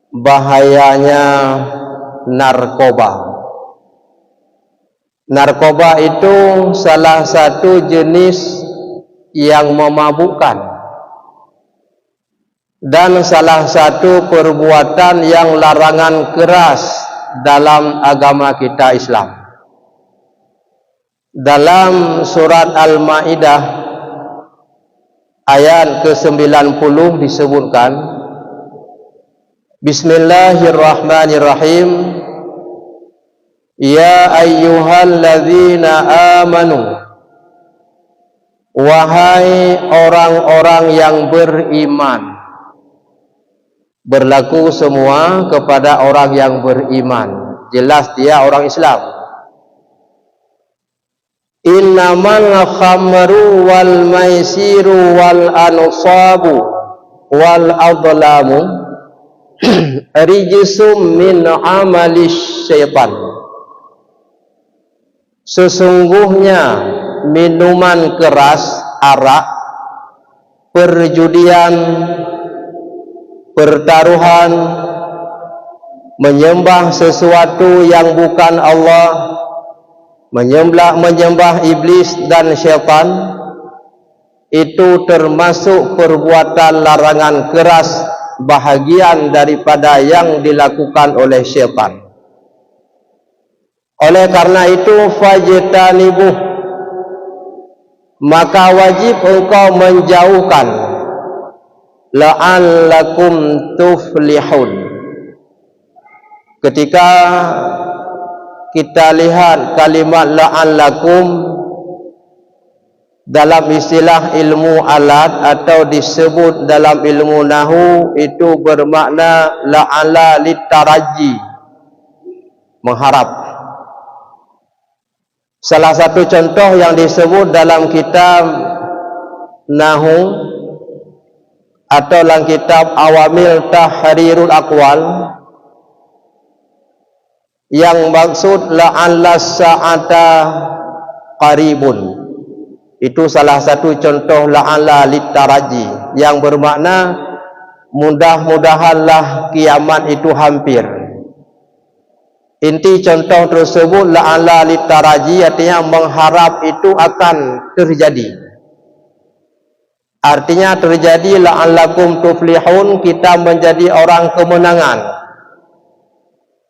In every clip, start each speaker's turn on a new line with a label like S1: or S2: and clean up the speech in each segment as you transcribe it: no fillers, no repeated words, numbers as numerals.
S1: bahayanya narkoba. Narkoba itu salah satu jenis yang memabukkan dan salah satu perbuatan yang larangan keras dalam agama kita Islam. Dalam surat Al-Maidah ayat ke-90 disebutkan, Bismillahirrahmanirrahim, Ya ayyuhalladzina amanu, wahai orang-orang yang beriman. Berlaku semua kepada orang yang beriman, jelas dia orang Islam. Innamal khamru wal maisiru wal ansabu wal adlamu rijsum min amalis syaitan. Sesungguhnya minuman keras, arak, perjudian, pertaruhan, menyembah sesuatu yang bukan Allah, menyembah iblis dan syaitan, itu termasuk perbuatan larangan keras, bahagian daripada yang dilakukan oleh syaitan. Oleh karena itu fajtanibuh, maka wajib engkau menjauhkan, la'allakum tuflihun. Ketika kita lihat kalimat la'allakum dalam istilah ilmu alat atau disebut dalam ilmu nahu, itu bermakna la'alla litaraji, mengharap. Salah satu contoh yang disebut dalam kitab nahu atau dalam kitab Awamil Tahrirul Aqwal, yang maksud la'alla sa'ata qaribun, itu salah satu contoh la'alla litaraji, yang bermakna mudah-mudahanlah kiamat itu hampir. Inti contoh tersebut la'alla litaraji, artinya mengharap itu akan terjadi. Artinya terjadi la'allakum tuflihun, kita menjadi orang kemenangan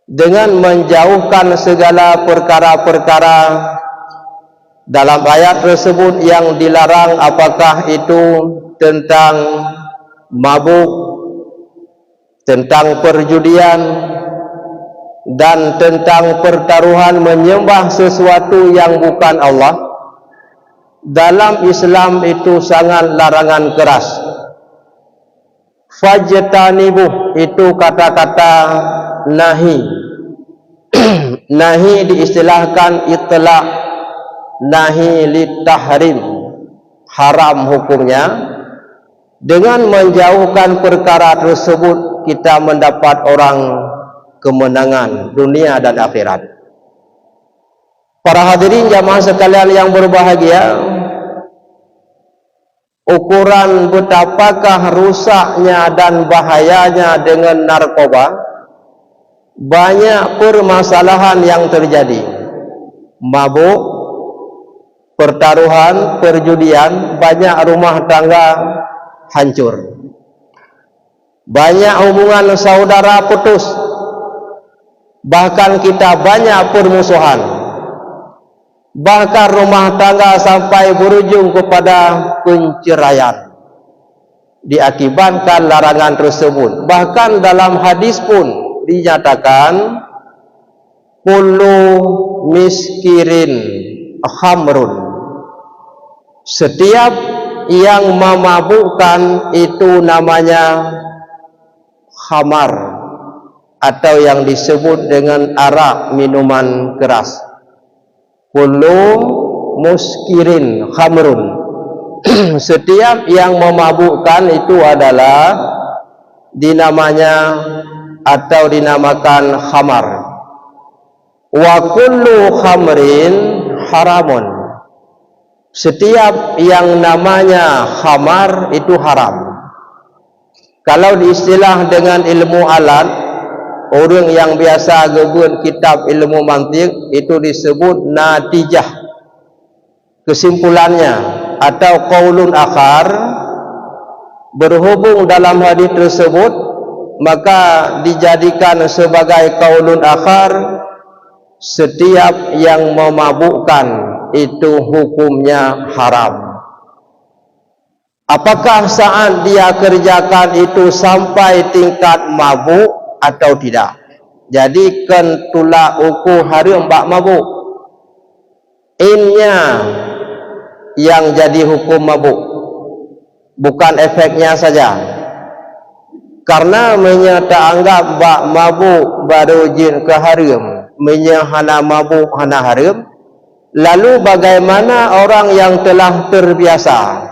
S1: dengan menjauhkan segala perkara-perkara dalam ayat tersebut yang dilarang, apakah itu tentang mabuk, tentang perjudian, dan tentang pertaruhan, menyembah sesuatu yang bukan Allah. Dalam Islam itu sangat larangan keras. Fajtanibuh itu kata-kata nahi. Nahi diistilahkan itlaq, nahi litahrim, haram hukumnya. Dengan menjauhkan perkara tersebut, kita mendapat orang kemenangan dunia dan akhirat. Para hadirin jamaah sekalian yang berbahagia, ukuran betapakah rusaknya dan bahayanya dengan narkoba, banyak permasalahan yang terjadi. Mabuk, pertaruhan, perjudian, banyak rumah tangga hancur, banyak hubungan saudara putus, bahkan kita banyak permusuhan, bahkan rumah tangga sampai berujung kepada penceraian diakibatkan larangan tersebut. Bahkan dalam hadis pun dinyatakan kullu miskirin khamrun, setiap yang memabukkan itu namanya khamar, atau yang disebut dengan arak, minuman keras. Kullu muskirin khamrun, setiap yang memabukkan itu adalah dinamanya atau dinamakan khamar. Wa kullu khamrin haramun, setiap yang namanya khamar itu haram. Kalau diistilah dengan ilmu alat, orang yang biasa gebun kitab ilmu mantik itu disebut natijah, kesimpulannya, atau qaulun akhar. Berhubung dalam hadis tersebut, maka dijadikan sebagai qaulun akhar, setiap yang memabukkan itu hukumnya haram. Apakah saat dia kerjakan itu sampai tingkat mabuk atau tidak? Jadi kan tolak ukur haram bak mabuk, innya yang jadi hukum mabuk, bukan efeknya saja. Karena menyata anggap bak mabuk baru jin ke haram, menyahana mabuk hana haram. Lalu bagaimana orang yang telah terbiasa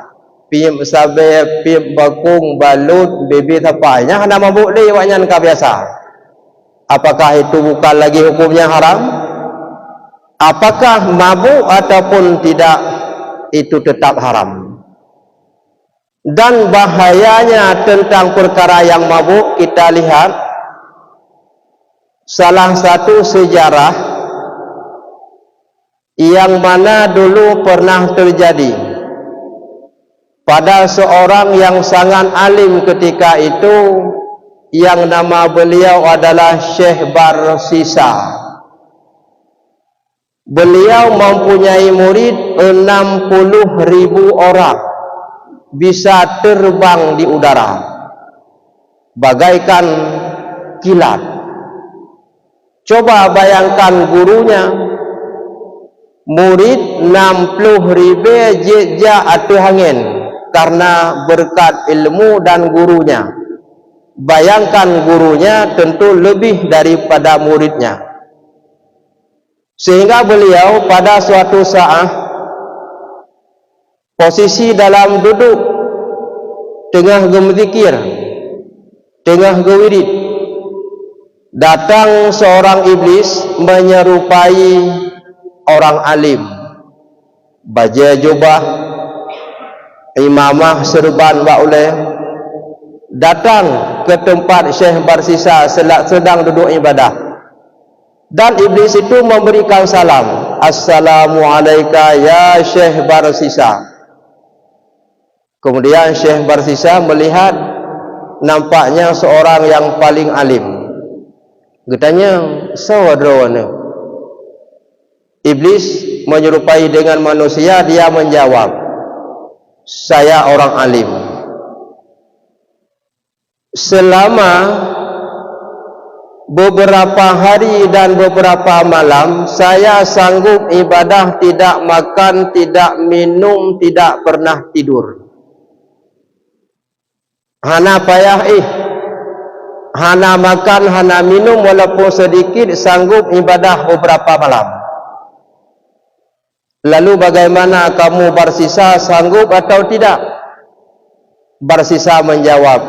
S1: pim sabe, pim bakung, balut, bibit apanya hana mabuk dia waknya ka biasa. Apakah itu bukan lagi hukumnya haram? Apakah mabuk ataupun tidak, itu tetap haram. Dan bahayanya tentang perkara yang mabuk, kita lihat salah satu sejarah yang mana dulu pernah terjadi pada seorang yang sangat alim ketika itu, yang nama beliau adalah Syekh Barsisa. Beliau mempunyai murid 60.000 orang, bisa terbang di udara bagaikan kilat. Coba bayangkan gurunya, murid 60.000 jejak atuh angin karena berkat ilmu dan gurunya. Bayangkan gurunya tentu lebih daripada muridnya. Sehingga beliau pada suatu saat posisi dalam duduk, tengah gemzikir, tengah gewirid, datang seorang iblis menyerupai orang alim, baju jubah, imamah serban bauleh, datang ke tempat Syekh Barsisa sedang duduk ibadah. Dan iblis itu memberikan salam, Assalamualaikum ya Syekh Barsisa. Kemudian Syekh Barsisa melihat nampaknya seorang yang paling alim. Katanya, sawadrowana. Iblis menyerupai dengan manusia, dia menjawab, saya orang alim. Selama beberapa hari dan beberapa malam saya sanggup ibadah, tidak makan, tidak minum, tidak pernah tidur. Hana payah hana makan, hana minum, walaupun sedikit, sanggup ibadah beberapa malam. Lalu bagaimana kamu Barsisa, sanggup atau tidak? Barsisa menjawab,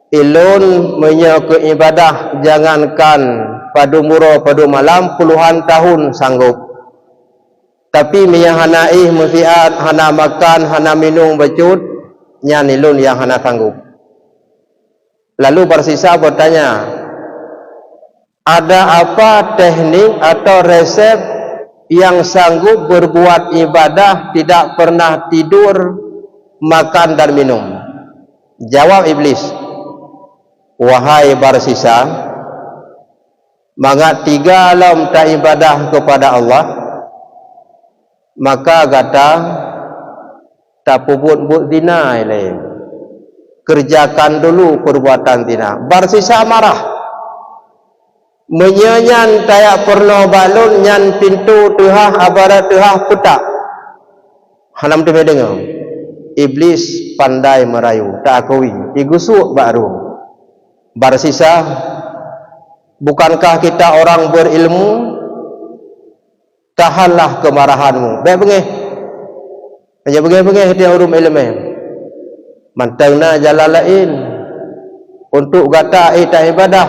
S1: ilun menyok ibadah jangankan padu muro padu malam, puluhan tahun sanggup. Tapi hana mufiat, hana makan, hana minum becut, nyan ilun yang hana sanggup. Lalu Barsisa bertanya, ada apa teknik atau resep yang sanggup berbuat ibadah, tidak pernah tidur, makan dan minum? Jawab iblis, wahai Barsisa, mangat 3 alam tak ibadah kepada Allah, maka kata tak puput zina lain. Kerjakan dulu perbuatan zina. Barsisa marah, menyanyan tayak pernah balun nyan pintu tuhah abarat tuhah petak. Hanam tu dengar. Iblis pandai merayu, tak akui, digusuk baru. Barsisa, bukankah kita orang berilmu? Tahanlah kemarahanmu. Baik bengih. Hanya bengih-bengih dia urum ilmu. Mantangna jalan lain untuk kata tak ibadah,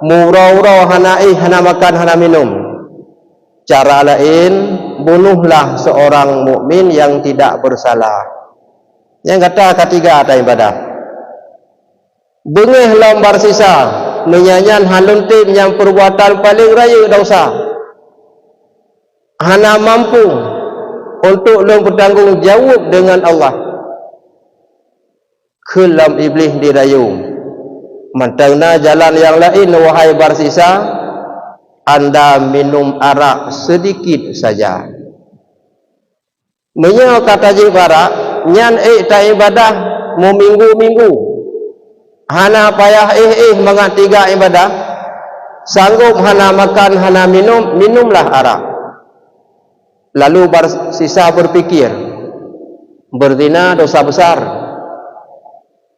S1: murau-urau hana hana makan, hana minum. Cara lain, bunuhlah seorang mukmin yang tidak bersalah. Yang kata ketiga tak ibadah. Bengih lam Barsisa, menyanyian halun tim yang perbuatan paling raya dosa. Hana mampu untuk lo bertanggung jawab dengan Allah. Kelam iblis dirayung. Mantangna jalan yang lain wahai barsisa, anda minum arak sedikit saja. Menyo kata arak, nyan tak ibadah mau minggu-minggu. Hana payah mangat 3 ibadah. Sanggup hana makan, hana minum, minumlah arak. Lalu barsisa berpikir, berzina dosa besar,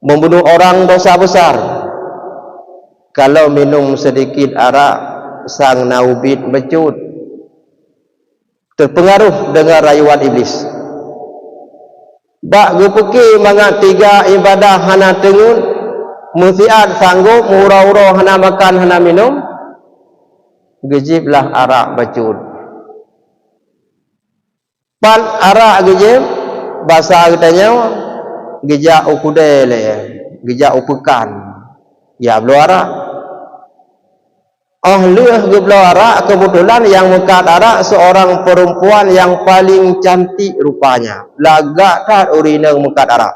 S1: membunuh orang dosa besar. Kalau minum sedikit arak, sang naubit mecut, terpengaruh dengan rayuan iblis. Bak gepeki mangat 3 ibadah hana tengun, musiat sanggup murau-urau hana makan, hana minum, gejiblah arak mecut. Pan arak gejib, bahasa katanya gejak ukudele, gejak upekan. Ya belum arak. Liah geblau arak, kebetulan yang mekat arak seorang perempuan yang paling cantik rupanya. Lagak tak urina mekat arak.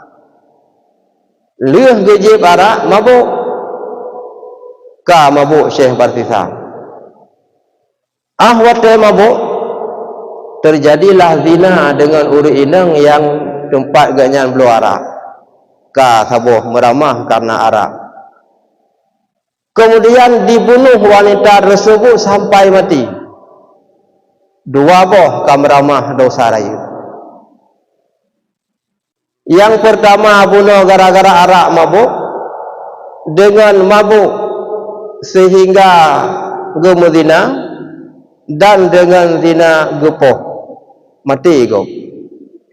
S1: Liah gejib arak, mabuk. Ka mabuk Syekh Barsisa. Waktu mabuk, terjadilah zina dengan uri inang yang tempat ganyan belau arak. Ka sabuh meramah karena arak. Kemudian dibunuh wanita tersebut sampai mati. 2 boh kamramah dosa raya. Yang pertama bunuh gara-gara arak mabuk. Dengan mabuk sehingga gemuzina, dan dengan zina gepoh mati go.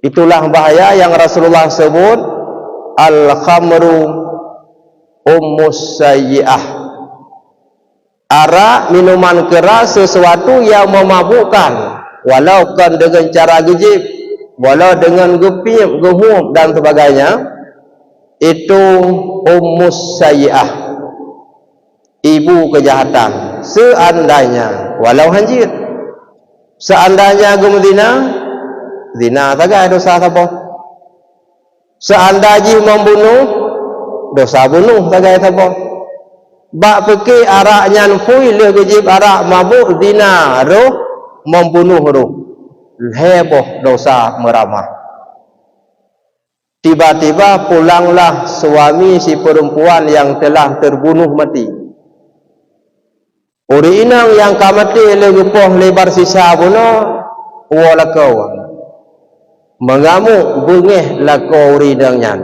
S1: Itulah bahaya yang Rasulullah sebut al-khamru ummus sayyi'ah. Arak, minuman keras, sesuatu yang memabukkan, walau kan dengan cara gejib, walau dengan gepip, gehum dan sebagainya. Itu ummus sayyi'ah, ibu kejahatan. Seandainya, walau hanjir, seandainya gemuzina, zina tagai dosa sabah. Seandainya membunuh, dosa bunuh tagai sabah. Bak peki arak nyan fui le gejib arak mabuk zina roh membunuh roh. Heboh dosa meramah. Tiba-tiba pulanglah suami si perempuan yang telah terbunuh mati. Uri inang yang kamati le gepoh lebar sisa bunuh walakau. Mengamuk bengeh lakau uri inang nyan.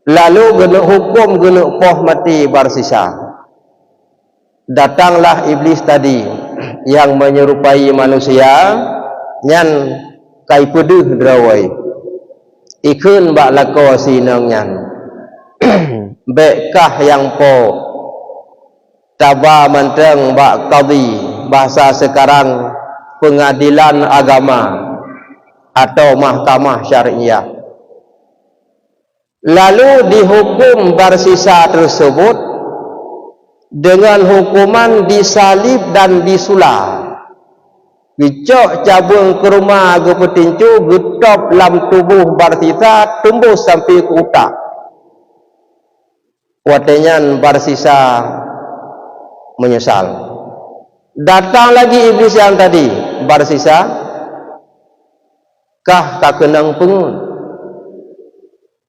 S1: Lalu genuk hukum genuk poh mati barsisa. Datanglah iblis tadi yang menyerupai manusia, nyan kai pedih drawai. Ikun bak lako sinang nyan. Bekkah yang po taba menteng bak qadhi, bahasa sekarang pengadilan agama atau mahkamah syariah. Lalu dihukum barsisa tersebut dengan hukuman disalib dan disulah. Dicok cabung ke rumah gepetincu, getop dalam tubuh barsisa, tembus sampai ke utak. Watenyan barsisa menyesal. Datang lagi iblis yang tadi, barsisa, kah tak kenang pengun.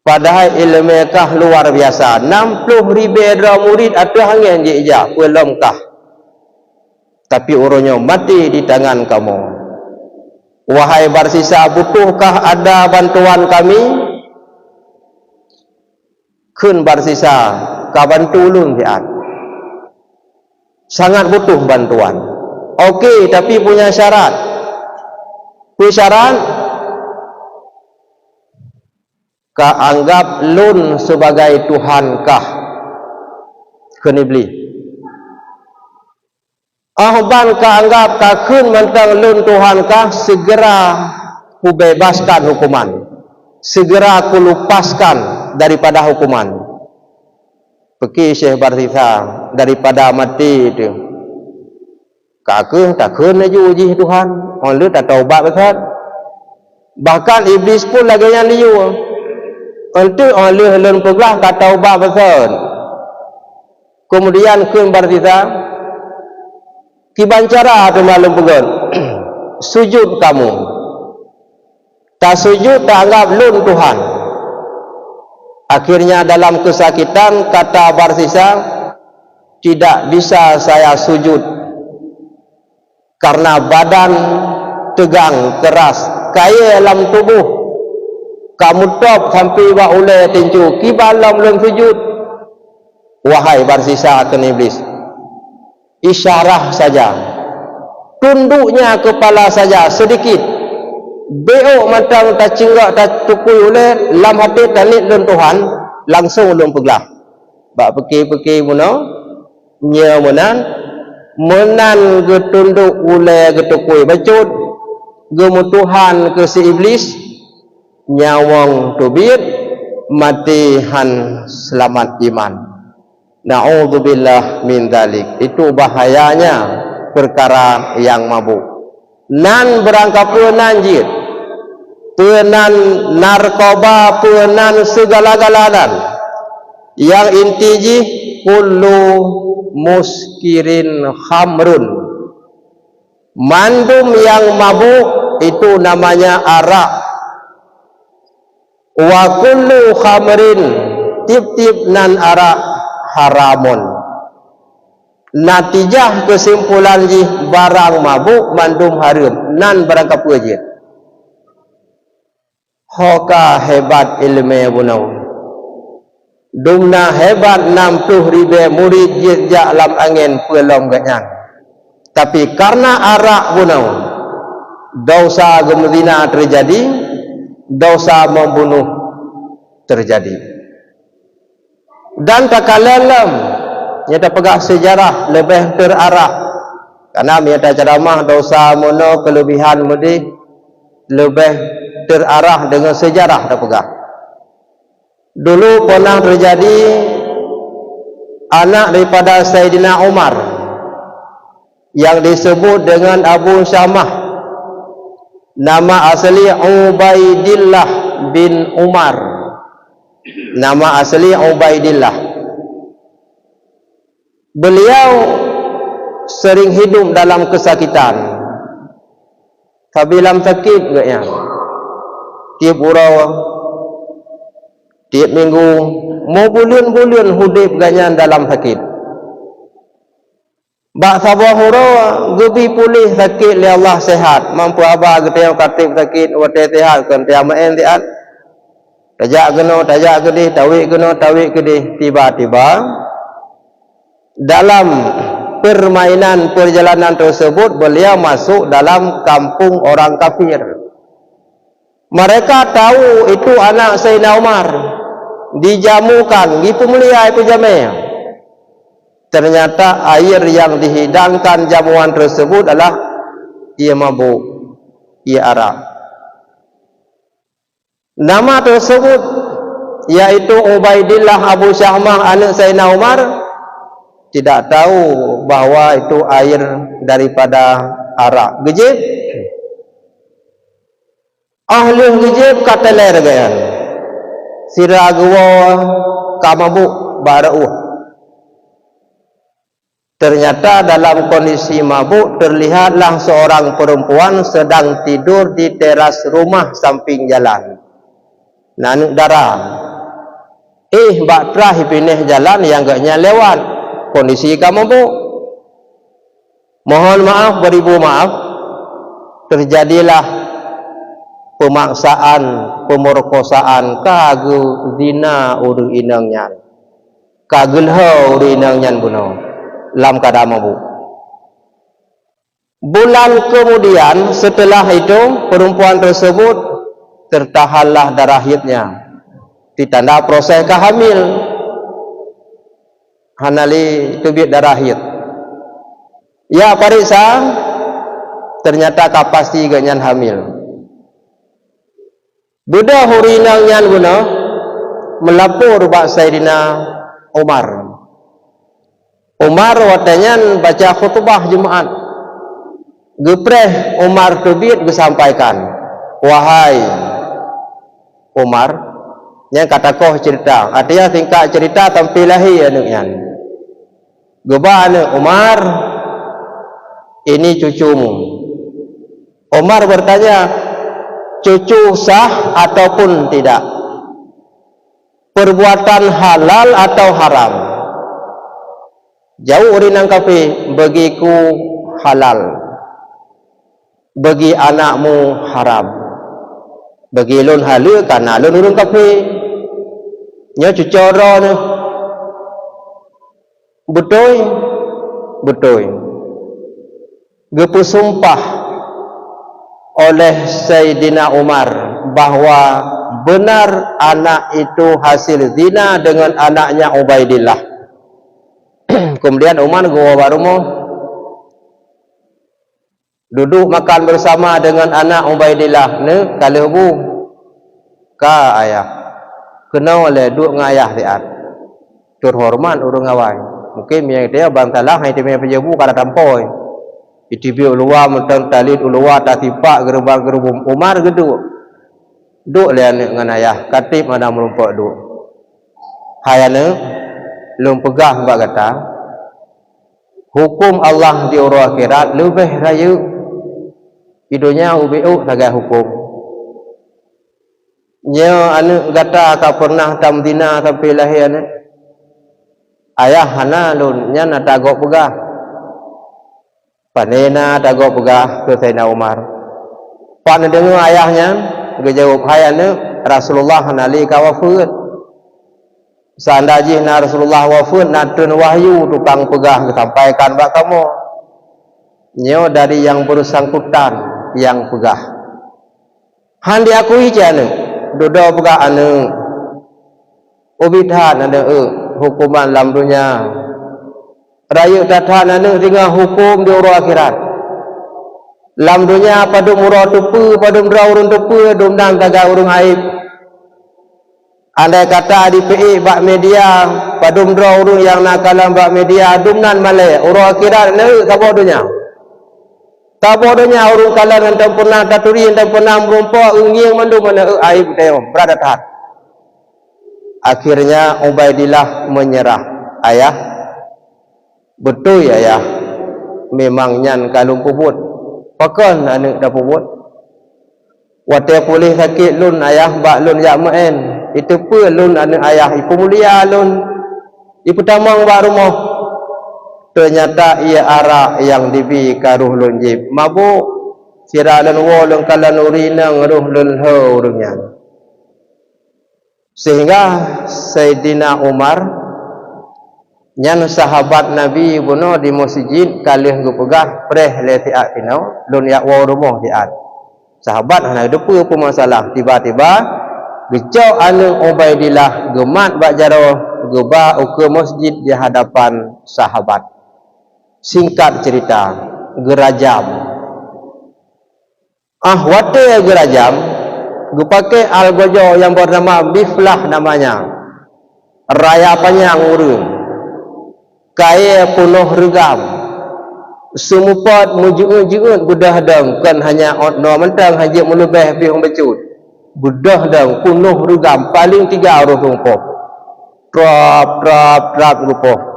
S1: Padahal ilmu kah luar biasa. 60,000 murid atau hangin je ijah. Belum kah. Tapi urunnya mati di tangan kamu. Wahai barsisa, butuhkah ada bantuan kami? Kun barsisa, ka bantu ulun siat. Sangat butuh bantuan. Okey, tapi punya syarat. Punya syarat? Ka anggap lun sebagai Tuhan kah kenibli. Ahban ka anggap ka kun mentang lun Tuhan kah, segera ku bebaskan hukuman, segera ku lepaskan daripada hukuman. pergi Syekh Barsisa daripada mati itu. Kakek takkan aja uji Tuhan. Orang lu tak taubat betul. Bahkan iblis pun lagi yang liu. Untuk orang lu helon pegelah tak taubat betul. Kemudian kun Barsisa kibancara tu malam pegon. Sujud kamu. Tak sujud tak anggap lun Tuhan. Akhirnya dalam kesakitan kata Barsisa, tidak bisa saya sujud karena badan tegang keras kaya dalam tubuh kamu top sampai wa ulai tinju kibalam lun sujud. Wahai Barsisa ke iblis, isyarah saja, tunduknya kepala saja sedikit, beok macam tak cinggak tak tukui oleh lam hati tanit lun Tuhan langsung lun pegelah bak peki muno nya menan getunduk oleh getukui bacut gemutuhan ke si iblis nyawang tubir mati han selamat iman. Na'udzubillah min dzalik. Itu bahayanya perkara yang mabuk. Nan berangkap penan jid, penan narkoba, penan segala-galanan. Yang inti ji kullu muskirin khamrun. Mandum yang mabuk itu namanya arak. Wa kullu khamrin, tip-tip nan arak haramun. Natijah kesimpulan ji barang mabuk mandum haram nan berangkap je. Hoka hebat ilmu bunau. Dumna hebat 60,000 murid jejak lam angin pelong ganyan. Tapi karena arak bunau, dosa gemzina terjadi, dosa membunuh terjadi. Dan takalalam nyata pegah sejarah lebih terarah karena nyata ceramah dosa mono kelebihan mudi lebih terarah dengan sejarah dah pegah. Dulu pernah terjadi anak daripada Sayyidina Umar yang disebut dengan Abu Syamah, nama asli Ubaidillah bin Umar. Nama asli Ubaidillah. Beliau sering hidup dalam kesakitan. Kabilam sakit enggaknya. Tiap urau, tiap minggu, mau bulan-bulan hidup ganyan dalam sakit. Bak sabah urau, gebi pulih sakit li Allah sehat. Mampu abah getih katib sakit, wate sehat kan tiap main tiap. Tajak gedih, tawik gedih. Tiba-tiba dalam permainan perjalanan tersebut beliau masuk dalam kampung orang kafir. Mereka tahu itu anak Sayyidina Umar, dijamukan, itu mulia itu jamnya. Ternyata air yang dihidangkan jamuan tersebut adalah ia mabuk, ia arak. Nama tersebut yaitu Ubaidillah Abu Syamah anak Sayyidina Umar tidak tahu bahawa itu air daripada arak. Gejib ahli gejib kata lain gayan siragwa kamabuk barauh. Ternyata dalam kondisi mabuk terlihatlah seorang perempuan sedang tidur di teras rumah samping jalan. Nanuk darah. Bak terah pindah jalan yang gaknya lewat. Kondisi kamu bu. Mohon maaf, beribu maaf. Terjadilah pemaksaan, pemerkosaan, kagu zina uru inangnya. Kagulho uru inangnya buno. Lam kadama bu. Bulan kemudian setelah itu perempuan tersebut tertahanlah darah haidnya, ditanda proses kehamil. Hanali tubit darah haid. Ya pariksa, ternyata kapasti ganyan hamil. Budak hurinang nyan guna melapor bak Sayyidina Umar. Umar watanya baca khutbah Jumaat. Gepreh Umar tubit disampaikan, wahai Umar, yang kata koh cerita, artinya tingkat cerita tampilahi anaknya. Gebana Umar, ini cucumu. Umar bertanya, cucu sah ataupun tidak? Perbuatan halal atau haram? Jauh orang kafe, bagiku halal, bagi anakmu haram. Bagi lun halu karena lun urung kafe. Nya cucoro ni. Betul. Gepu sumpah oleh Sayyidina Umar bahwa benar anak itu hasil zina dengan anaknya Ubaidillah. Kemudian Umar gua barumo duduk makan bersama dengan anak Ubaidillah ne kalau bu ka ayah kena oleh duk ngayah tiat terhormat urang awai mungkin yang dia bantalah hai dia pejabu kada tampoi itibi ulua mentang talid ulua tatipak gerbang Umar geduk duk lian dengan ayah katib ada melumpak duk hayane lum pegah bak kata hukum Allah di urang akhirat lebih raya hidunya ubiu sagai hukum nya anu kata ka pernah tamdina sampai lahir ane ayah hana lun nya na tagok pegah panena tagok pegah ke Sayyidina Umar pan dengar ayahnya gejawab hayane Rasulullah nali ka wafat sandaji na Rasulullah wafat natun wahyu tukang pegah sampaikan bak kamu nyo dari yang bersangkutan yang pegah han diakui je anu dodo pegah anu ubidhan ada hukuman dalam dunia raya tatan anu dengan hukum di urang akhirat dalam dunia pada murah tepu pada murah urang tepu domdang taga urang aib andai kata di PI bak media pada murah urang yang nakalan bak media domnan malai urang akhirat anu sabo dunia tak bodohnya orang kalangan tak pernah taturi tak pernah merompak ungging mandu mana aib dia berada tahan. Akhirnya Ubaidillah menyerah. Ayah, betul ayah. Memangnya kalau puput, pakan anak dah puput. Watai boleh sakit lun ayah bak lun yak main. Itu pun lun anak ayah ipu mulia lun. Ipu tamang bak rumah. Ternyata ia arak yang dibi karuh lun jib mabuk siralan wolong kalan urinang ruh lun haurnya sehingga Sayyidina Umar nyan sahabat Nabi bunuh di masjid kalih gupegah preh le tiat tinau lun yak wo rumah tiat sahabat hana depu apa masalah tiba-tiba gecok anu Ubaidillah gemat bak jaro geba ke masjid di hadapan sahabat. Singkat cerita, gerajam. Wate gerajam, gue pakai algojo yang bernama Biflah namanya. Raya panjang urung. Kaya penuh regam. Sumupot mujud-mujud budah dang kan hanya no mentang haji melebih bihung becut. Budah dang penuh regam paling 3 orang rumput. Trap rumput.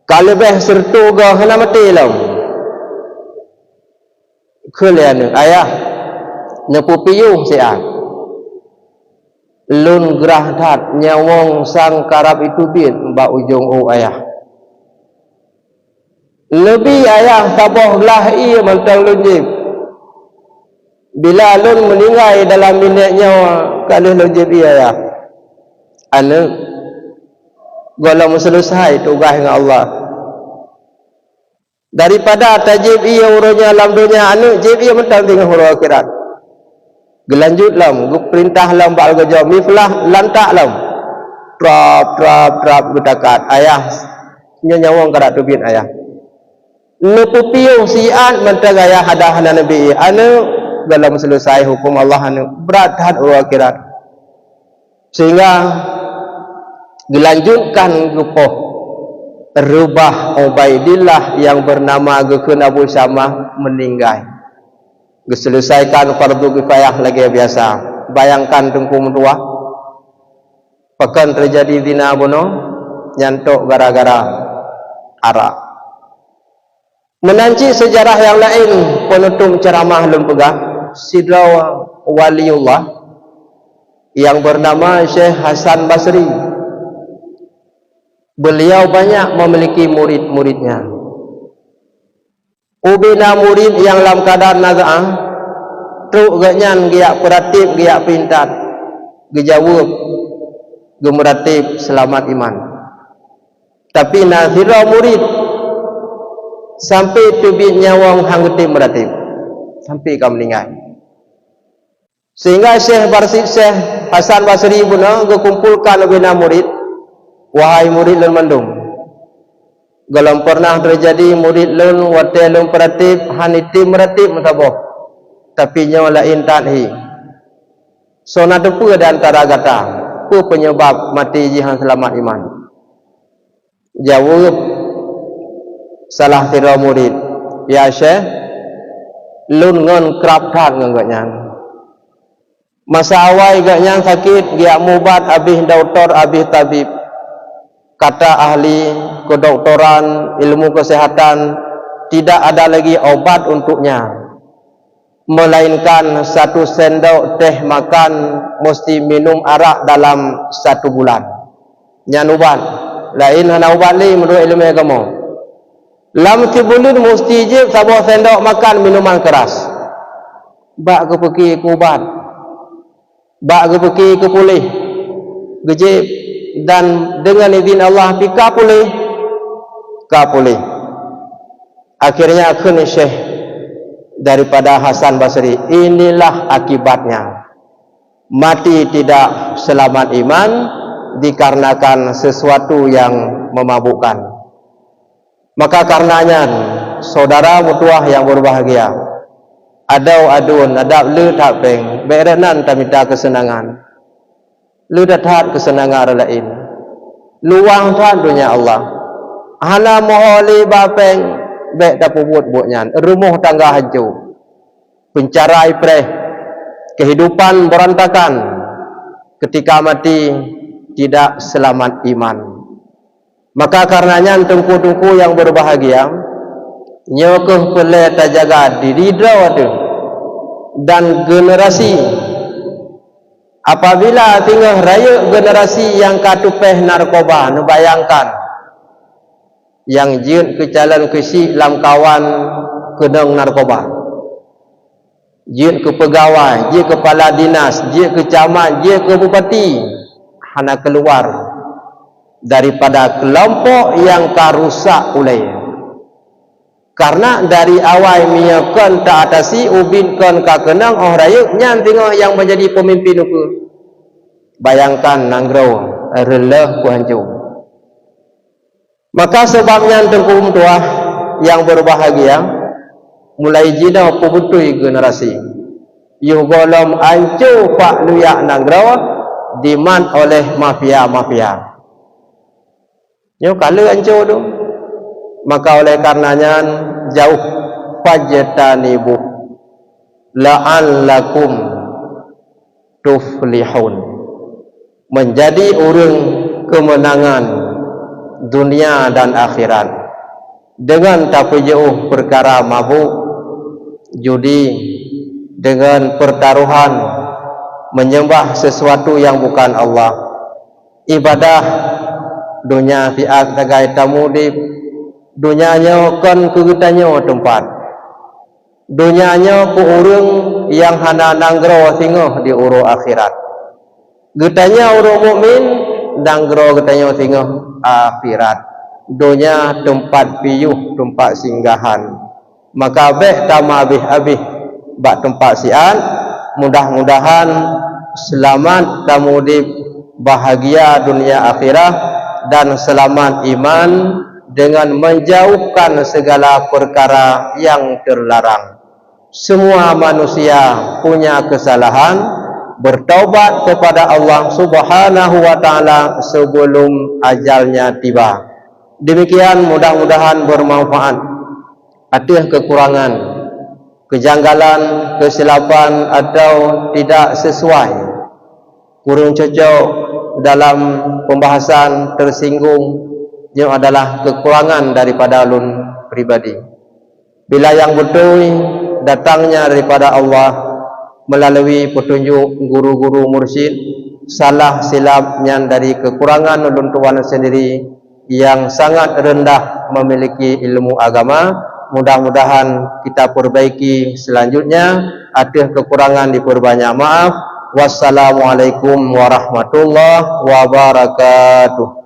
S1: Kalau lebih sertu gah hana mati lam. Kalian ayah nepu piyuh siat. Lun gerah dat nyawong sang karab itu bin mbak ujung ayah. Lebih ayah taboh lahi mentang lun jib. Bila lun meninggal dalam minyak nyawa kalau lun jib ayah. Anu golong selesai tugas dengan Allah. Daripada tajib ia urutnya alam dunia anu jib ia mentang dengan huruf akhirat. Gelanjut lam, perintah lam bal gajah miflah lantak lam. Trap betakat ayah nyawang kada tubit ayah. Nepu piung siat mentang ayah hadahan Nabi anu dalam selesai hukum Allah anu berat had huruf akhirat. Sehingga dilanjutkan gupoh Rubah Ubaidillah yang bernama Gekun Abu Syamah meninggal. Diselesaikan fardu kifayah lagi biasa. Bayangkan tengku tua. Pekan terjadi dina bunuh nyantuk gara-gara arak. Menanci sejarah yang lain penutup ceramah lum pegah Sidra Waliullah yang bernama Syekh Hasan Basri. Beliau banyak memiliki murid-muridnya. Ubina murid yang dalam keadaan naza'ah truk ganyan giak peratib giak pintat gejawab gemeratib selamat iman. Tapi nazira murid sampai tubit nyawang hanggetib meratib sampai kau meninggal. Sehingga Syekh Hasan Basri pun kumpulkan ubina murid. Wahai murid lun mandung, galam pernah terjadi murid lun wate lun peratib haniti meratib mataboh tapi nyawa lain tanhi sona depu ada antara gata apa penyebab mati jihan selamat iman. Jawab salah tira murid, ya Syekh lun ngon kerap tat ngagaknya masa awal gaknya sakit giak mubat abih doktor abih tabib. Kata ahli kedoktoran, ilmu kesehatan, tidak ada lagi obat untuknya. Melainkan 1 sendok teh makan mesti minum arak dalam 1 bulan. Nyan ubat. Lain hana ubat li menurut ilmu agama. Lam tibulan mesti je sabah sendok makan minuman keras. Bak ke pergi ke ubat. Bak ke pergi ke pulih. Gejib dan dengan izin Allah pika pulih ka pulih. Akhirnya akhun Syekh daripada Hasan Basri, inilah akibatnya mati tidak selamat iman dikarenakan sesuatu yang memabukkan. Maka karenanya saudara mutuah yang berbahagia, adau adun adab le tak peng berenan tamita kesenangan lu dathat kesenangan lain luang than dunia Allah hana moholi bapeng bek tapubut buknyan rumah tangga hancur pencarai preh kehidupan berantakan ketika mati tidak selamat iman. Maka karenanya tengku-tengku yang berbahagia nyokeh pele tajaga diri drawatu dan generasi. Apabila tinggal raya generasi yang katupeh narkoba, nu bayangkan yang jin ke jalan kesi lam kawan kedeng narkoba, jin ke pegawai, jin kepala dinas, jin ke camat, jin ke bupati, hana keluar daripada kelompok yang karusak ulai. Karena dari awal miyakan tak atasi ubinkan ka kenang oh raya nyan tengok yang menjadi pemimpin uku. Bayangkan nanggro releh ku hancur. Maka sebabnya tengku tuah yang berbahagia mulai jina pebutui generasi. Yuh golom hancur pak luyak nanggro diman oleh mafia-mafia. Yo kala hancur tu. Maka oleh karenanya jauh fajtanibu la'allakum tuflihun, menjadi orang kemenangan dunia dan akhirat dengan tak jauh perkara mabuk, judi, dengan pertaruhan menyembah sesuatu yang bukan Allah, ibadah dunia fi'at tagai tamudib. Dunyanya kan kegitanya tempat. Dunyanya ku urung yang hana nanggro singoh di uru akhirat. Getanya urung mukmin nanggro getanya singoh akhirat. Dunya tempat piyuh, tempat singgahan. Maka bek tama abih-abih bak tempat sian. Mudah-mudahan selamat tamudib bahagia dunia akhirat dan selamat iman dengan menjauhkan segala perkara yang terlarang. Semua manusia punya kesalahan, bertaubat kepada Allah Subhanahu wa taala sebelum ajalnya tiba. Demikian mudah-mudahan bermanfaat. Ada kekurangan, kejanggalan, kesilapan atau tidak sesuai, kurang cocok dalam pembahasan tersinggung yang adalah kekurangan daripada ulun pribadi. Bila yang betul datangnya daripada Allah melalui petunjuk guru-guru mursyid, salah silapnya dari kekurangan ulun tuan sendiri yang sangat rendah memiliki ilmu agama. Mudah-mudahan kita perbaiki selanjutnya. Ada kekurangan diperbanyak maaf. Wassalamualaikum warahmatullahi wabarakatuh.